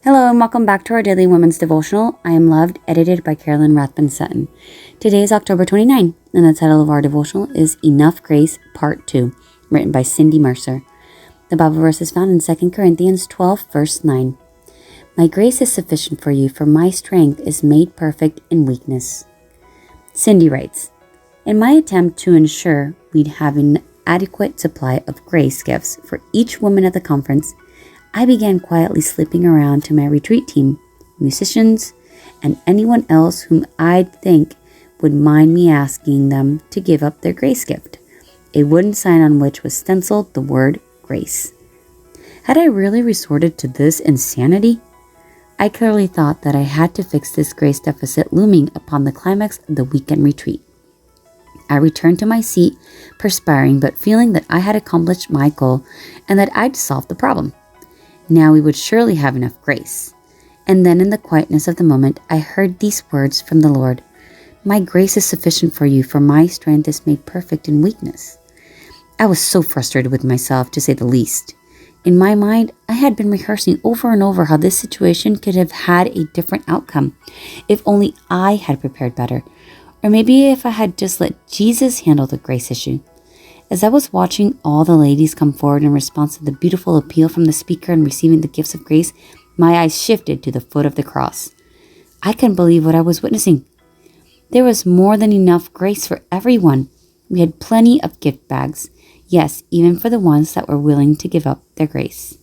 Hello and welcome back to our daily women's devotional. I am Loved, edited by Carolyn Rathbun Sutton. Today is October 29, and the title of our devotional is Enough Grace, Part 2, written by Cindy Mercer. The Bible verse is found in 2 Corinthians 12, verse 9. My grace is sufficient for you, for my strength is made perfect in weakness. Cindy writes, in my attempt to ensure we'd have an adequate supply of grace gifts for each woman at the conference, I began quietly slipping around to my retreat team, musicians, and anyone else whom I'd think would mind me asking them to give up their grace gift, a wooden sign on which was stenciled the word grace. Had I really resorted to this insanity? I clearly thought that I had to fix this grace deficit looming upon the climax of the weekend retreat. I returned to my seat, perspiring but feeling that I had accomplished my goal and that I'd solved the problem. Now we would surely have enough grace. And then in the quietness of the moment, I heard these words from the Lord. My grace is sufficient for you, for my strength is made perfect in weakness. I was so frustrated with myself, to say the least. In my mind, I had been rehearsing over and over how this situation could have had a different outcome, if only I had prepared better, or maybe if I had just let Jesus handle the grace issue. As I was watching all the ladies come forward in response to the beautiful appeal from the speaker and receiving the gifts of grace, my eyes shifted to the foot of the cross. I couldn't believe what I was witnessing. There was more than enough grace for everyone. We had plenty of gift bags. Yes, even for the ones that were willing to give up their grace.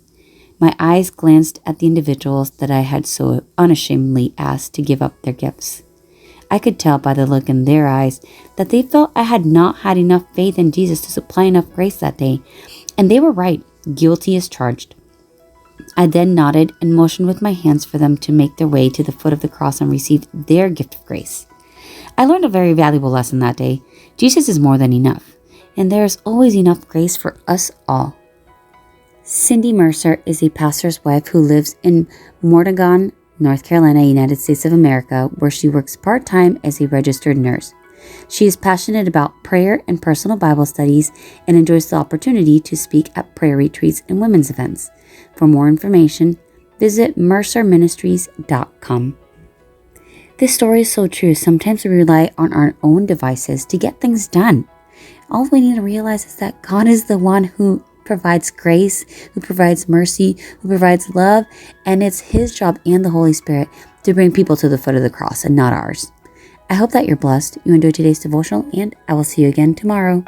My eyes glanced at the individuals that I had so unashamedly asked to give up their gifts. I could tell by the look in their eyes that they felt I had not had enough faith in Jesus to supply enough grace that day, and they were right, guilty as charged. I then nodded and motioned with my hands for them to make their way to the foot of the cross and receive their gift of grace. I learned a very valuable lesson that day. Jesus is more than enough, and there is always enough grace for us all. Cindy Mercer is a pastor's wife who lives in Morganton, North Carolina, United States of America, where she works part-time as a registered nurse. She is passionate about prayer and personal Bible studies and enjoys the opportunity to speak at prayer retreats and women's events. For more information, visit mercerministries.com. This story is so true. Sometimes we rely on our own devices to get things done. All we need to realize is that God is the one who provides grace, who provides mercy, who provides love, and it's His job and the Holy Spirit to bring people to the foot of the cross and not ours. I hope that you're blessed, you enjoyed today's devotional, and I will see you again tomorrow.